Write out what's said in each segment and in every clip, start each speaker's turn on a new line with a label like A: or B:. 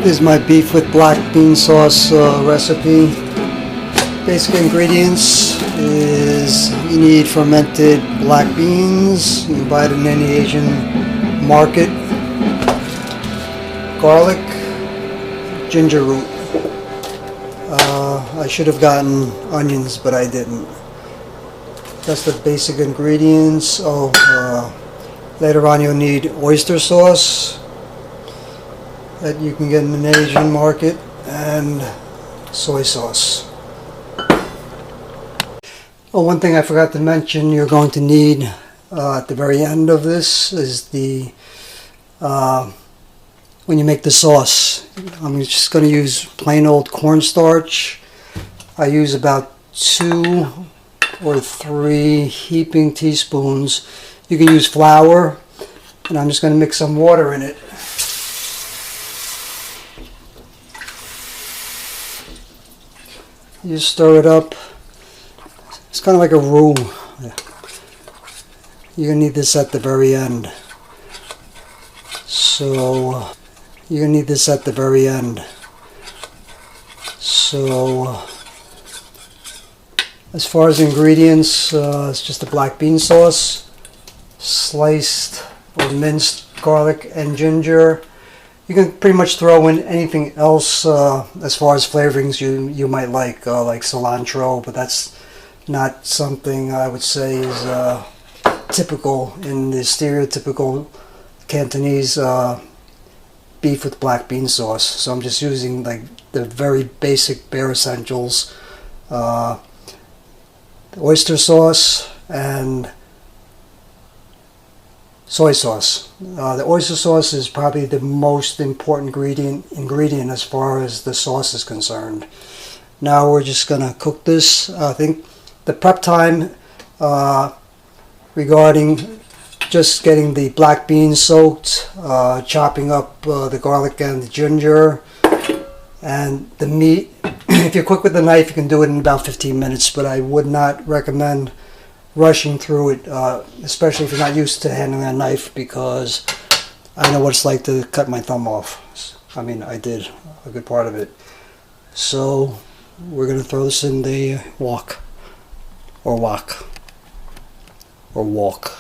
A: This is my beef with black bean sauce recipe. Basic ingredients is you need fermented black beans. You can buy it in any Asian market. Garlic, ginger root. I should have gotten onions, but I didn't. That's the basic ingredients. Later on you'll need oyster sauce that you can get in an Asian market, and soy sauce. Oh, one thing I forgot to mention, you're going to need at the very end of this is the when you make the sauce. I'm just going to use plain old cornstarch. I use about 2 or 3 heaping teaspoons. You can use flour, and I'm just going to mix some water in it. You stir it up. It's kind of like a roux. You're going to need this at the very end. So, you're going to need this at the very end. So, as far as ingredients, it's just a black bean sauce, sliced or minced garlic and ginger. You can pretty much throw in anything else as far as flavorings you might like cilantro, but that's not something I would say is typical in the stereotypical Cantonese beef with black bean sauce. So I'm just using like the very basic bare essentials, the oyster sauce and soy sauce. The oyster sauce is probably the most important ingredient as far as the sauce is concerned. Now we're just gonna cook this. I think the prep time regarding just getting the black beans soaked, chopping up the garlic and the ginger, and the meat. If you're quick with the knife, you can do it in about 15 minutes, but I would not recommend rushing through it, especially if you're not used to handling a knife, because I know what it's like to cut my thumb off. I mean, I did a good part of it. So we're going to throw this in the wok, or wok, or walk.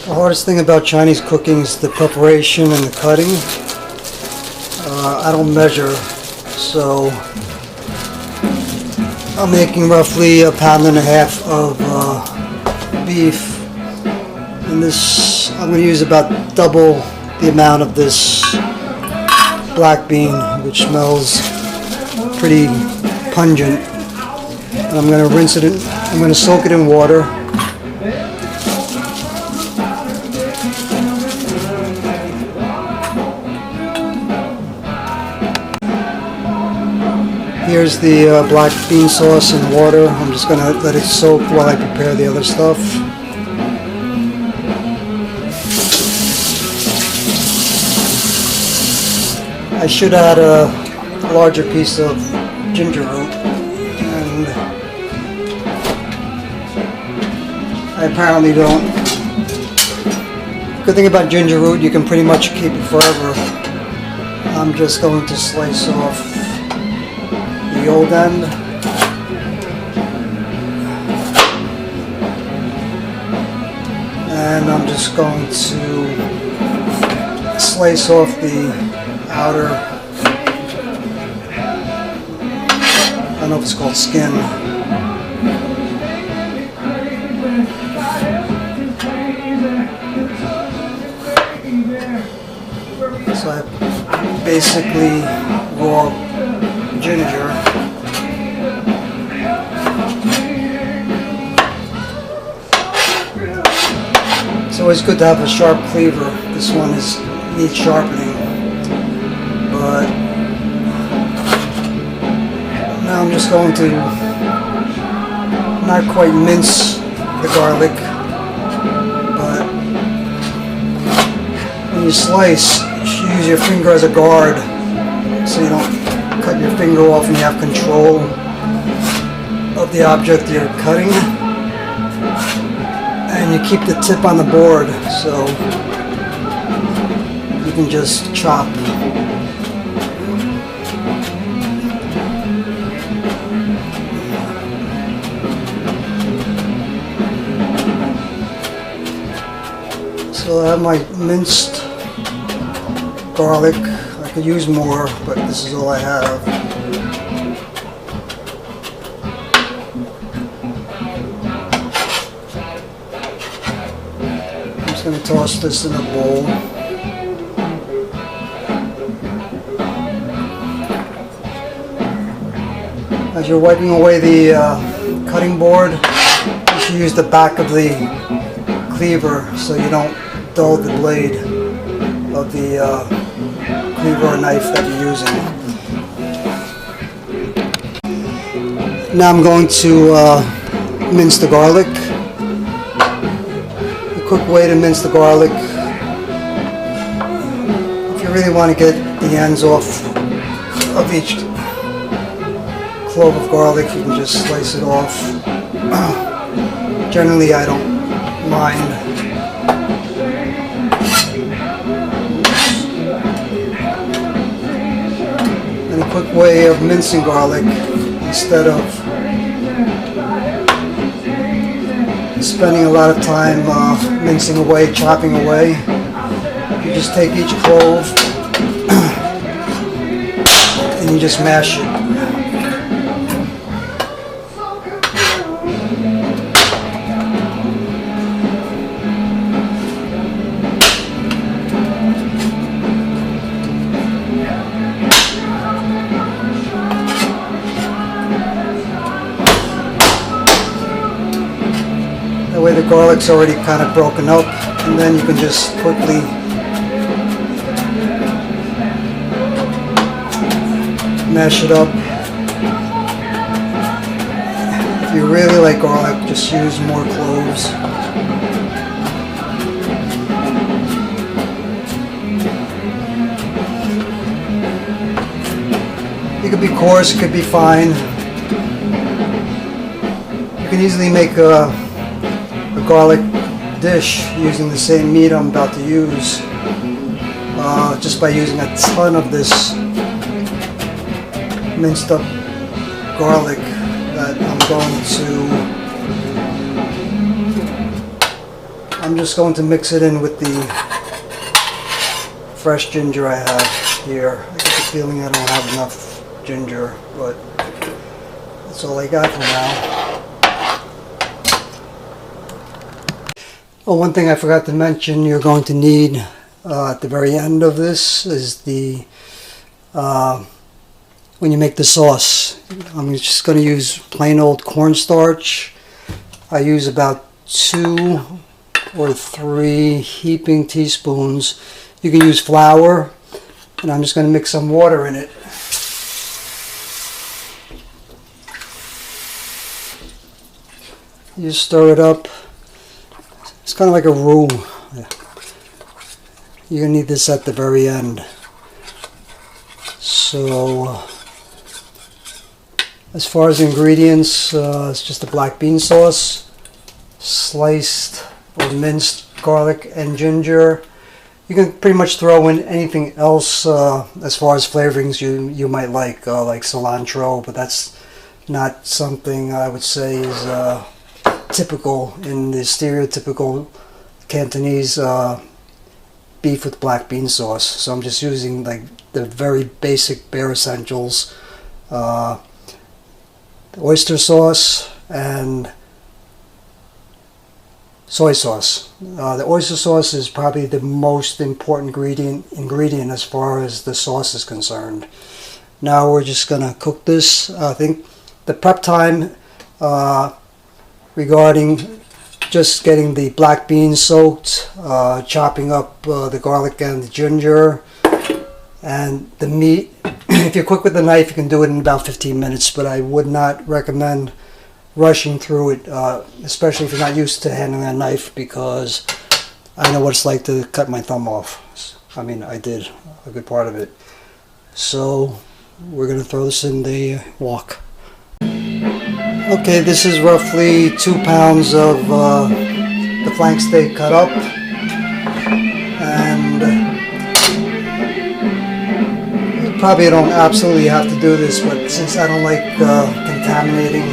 A: The hardest thing about Chinese cooking is the preparation and the cutting. I don't measure, so I'm making roughly 1.5 pounds of beef, and this I'm going to use about double the amount of this black bean, which smells pretty pungent. And I'm going to rinse it in. I'm going to soak it in water. Here's the black bean sauce and water. I'm just going to let it soak while I prepare the other stuff. I should add a larger piece of ginger root, and I apparently don't. Good thing about ginger root, you can pretty much keep it forever. I'm just going to slice off the old end, and I'm just going to slice off the outer, I don't know if it's called skin. So I have basically raw ginger. It's always good to have a sharp cleaver. This one needs sharpening. But now I'm just going to not quite mince the garlic, but when you slice, you should use your finger as a guard so you don't cut your finger off and you have control of the object you're cutting. And and you keep the tip on the board so you can just chop. So I have my minced garlic. I could use more, but this is all I have. I'm just going to toss this in a bowl. As you're wiping away the cutting board, you should use the back of the cleaver so you don't dull the blade of the cleaver or knife that you're using. Now I'm going to mince the garlic. A quick way to mince the garlic, if you really want to get the ends off of each clove of garlic, you can just slice it off. Generally I don't mind. And a quick way of mincing garlic, instead of spending a lot of time mincing away, chopping away, you just take each clove and you just mash it. That way the garlic's already kind of broken up, and then you can just quickly mash it up. If you really like garlic, just use more cloves. It could be coarse, it could be fine. You can easily make a garlic dish using the same meat I'm about to use, just by using a ton of this minced up garlic that I'm just going to mix it in with the fresh ginger I have here. I get the feeling I don't have enough ginger, but that's all I got for now. Oh, one thing I forgot to mention, you're going to need at the very end of this is the when you make the sauce. I'm just going to use plain old cornstarch. I use about 2 or 3 heaping teaspoons. You can use flour, and I'm just going to mix some water in it. You just stir it up. It's kind of like a roux. You're going to need this at the very end. So, as far as ingredients, it's just a black bean sauce, sliced or minced garlic and ginger. You can pretty much throw in anything else as far as flavorings you might like cilantro, but that's not something I would say is typical in the stereotypical Cantonese beef with black bean sauce. So I'm just using like the very basic bare essentials, the oyster sauce and soy sauce. The oyster sauce is probably the most important ingredient as far as the sauce is concerned. Now we're just gonna cook this. I think the prep time regarding just getting the black beans soaked, chopping up the garlic and the ginger, and the meat. If you're quick with the knife, you can do it in about 15 minutes, but I would not recommend rushing through it, especially if you're not used to handling a knife, because I know what it's like to cut my thumb off. I mean, I did a good part of it. So we're going to throw this in the wok. Okay, this is roughly 2 pounds of the flank steak cut up, and you probably don't absolutely have to do this, but since I don't like contaminating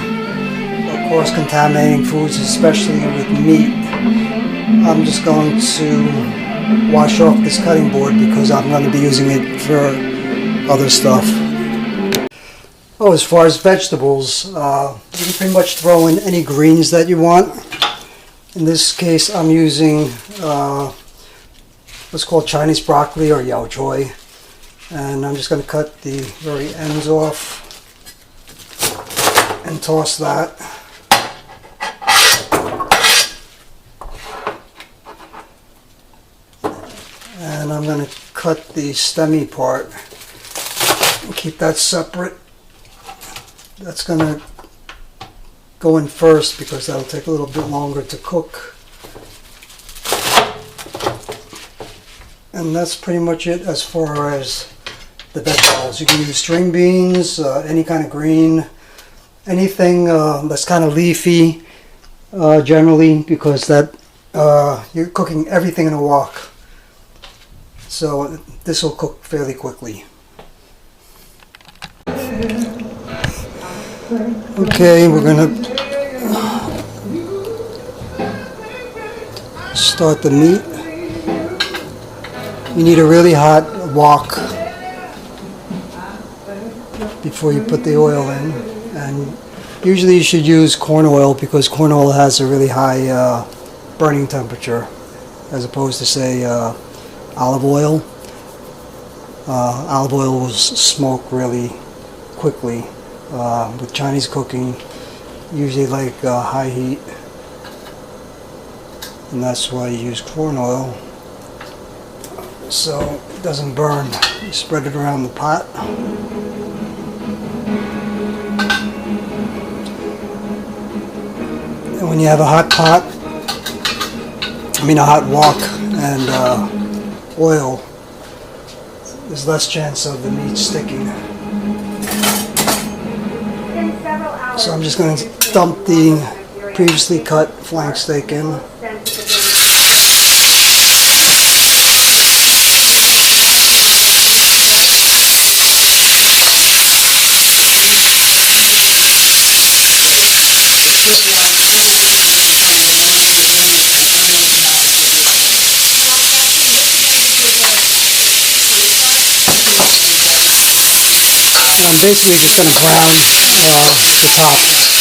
A: or cross-contaminating foods, especially with meat, I'm just going to wash off this cutting board because I'm going to be using it for other stuff. Oh, as far as vegetables, you can pretty much throw in any greens that you want. In this case, I'm using what's called Chinese broccoli or yao choy, and I'm just going to cut the very ends off and toss that. And I'm going to cut the stemmy part and keep that separate. That's going to go in first because that'll take a little bit longer to cook. And that's pretty much it as far as the vegetables. You can use string beans, any kind of green, anything that's kind of leafy generally, because that you're cooking everything in a wok. So this will cook fairly quickly. Okay, we're going to start the meat. You need a really hot wok before you put the oil in, and usually you should use corn oil because corn oil has a really high burning temperature as opposed to, say, olive oil. Olive oil will smoke really quickly. With Chinese cooking, usually like high heat, and that's why you use corn oil, so it doesn't burn. You spread it around the pot. And when you have a hot pot, a hot wok and oil, there's less chance of the meat sticking. So I'm just going to dump the previously cut flank steak in. And I'm basically just going to brown the top.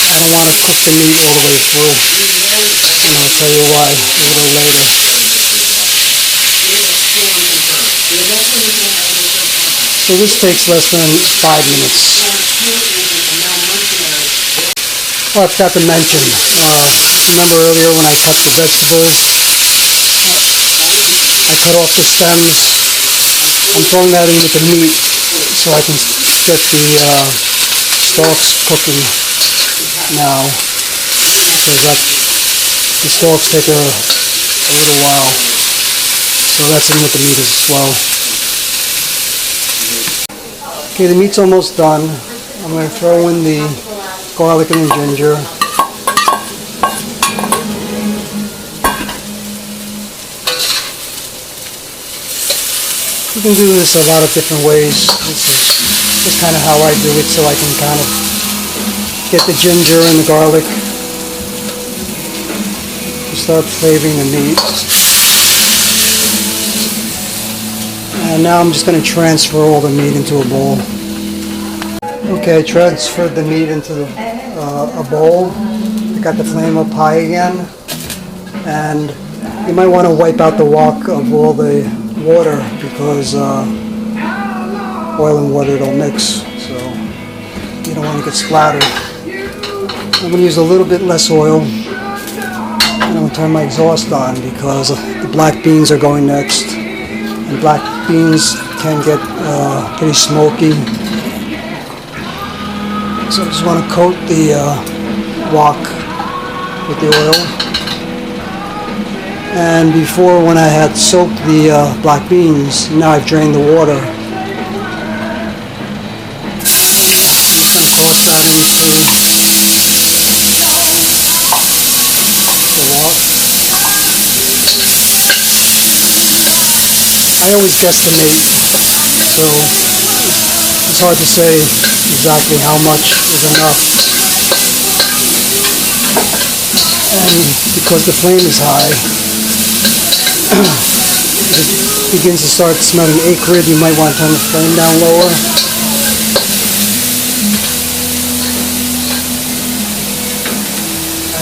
A: I don't want to cook the meat all the way through, and I'll tell you why a little later. So this takes less than 5 minutes. Oh, I forgot to mention, remember earlier when I cut the vegetables, I cut off the stems. I'm throwing that in with the meat so I can get the stalks cooking now, because the stalks take a little while, so that's in with the meat as well. Okay, the meat's almost done. I'm going to throw in the garlic and the ginger. You can do this a lot of different ways. This is just kind of how I do it, so I can kind of get the ginger and the garlic to start flavoring the meat. And now I'm just going to transfer all the meat into a bowl. Okay, I transferred the meat into a bowl. I got the flame up high again, and you might want to wipe out the wok of all the water because oil and water don't mix, so you don't want to get splattered. I'm going to use a little bit less oil, and I'm going to turn my exhaust on because the black beans are going next, and black beans can get pretty smoky. So I just want to coat the wok with the oil. And before, when I had soaked the black beans, now I've drained the water. I'm just going to toss that into the wok. I always guesstimate, so it's hard to say exactly how much is enough. And because the flame is high, if it begins to start smelling acrid, you might want to turn the flame down lower.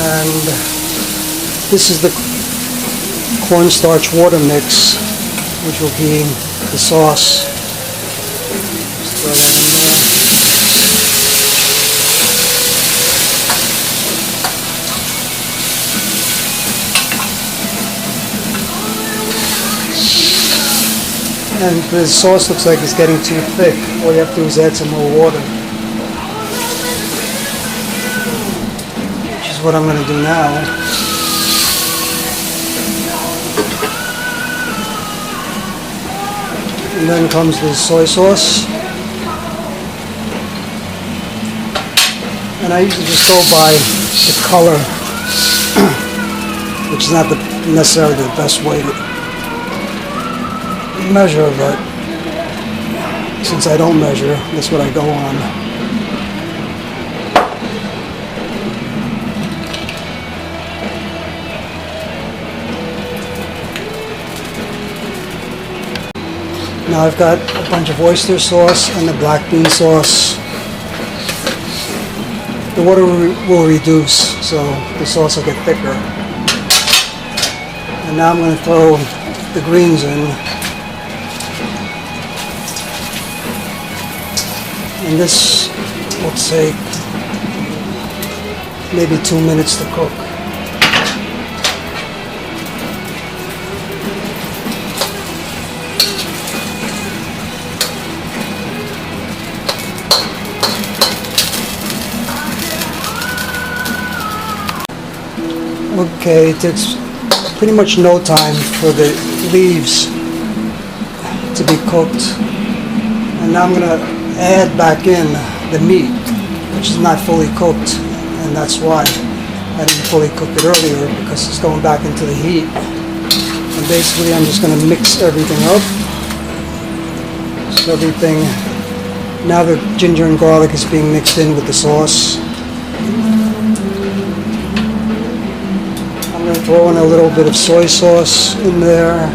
A: And this is the cornstarch water mix, which will be the sauce. Just throw that in there. And the sauce looks like it's getting too thick. All you have to do is add some more water. Which is what I'm going to do now. And then comes the soy sauce. And I usually just go by the color, which is not necessarily the best way to measure, but since I don't measure, that's what I go on. Now I've got a bunch of oyster sauce and the black bean sauce. The water will reduce, so the sauce will get thicker. And now I'm going to throw the greens in. And this will take maybe 2 minutes to cook. Okay, it takes pretty much no time for the leaves to be cooked. And now I'm going to add back in the meat, which is not fully cooked, and that's why I didn't fully cook it earlier, because it's going back into the heat. And basically I'm just going to mix everything up. So everything, now the ginger and garlic is being mixed in with the sauce. I'm going to throw in a little bit of soy sauce in there,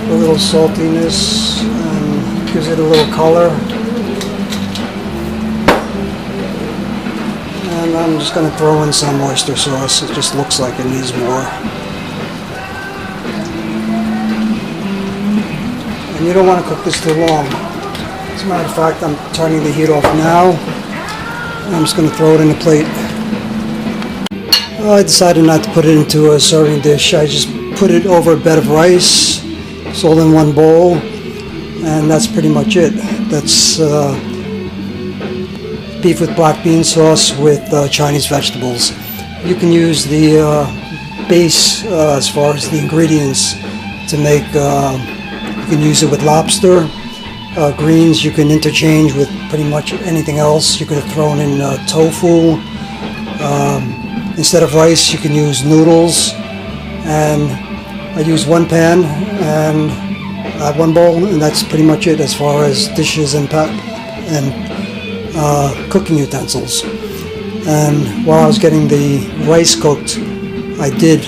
A: a little saltiness. Gives it a little color. And I'm just going to throw in some oyster sauce. It just looks like it needs more. And you don't want to cook this too long. As a matter of fact, I'm turning the heat off now. And I'm just going to throw it in a plate. I decided not to put it into a serving dish. I just put it over a bed of rice. It's all in one bowl. And that's pretty much it. That's beef with black bean sauce with Chinese vegetables. You can use the base as far as the ingredients to make, you can use it with lobster. Greens you can interchange with pretty much anything else. You could have thrown in tofu. Instead of rice you can use noodles. And I use one pan and one bowl, and that's pretty much it as far as dishes and cooking utensils. And while I was getting the rice cooked, I did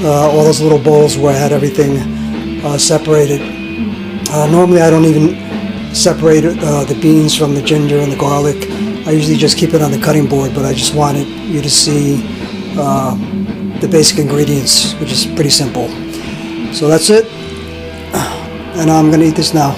A: all those little bowls where I had everything separated. Normally I don't even separate the beans from the ginger and the garlic. I usually just keep it on the cutting board, but I just wanted you to see the basic ingredients, which is pretty simple. So that's it. And I'm going to eat this now.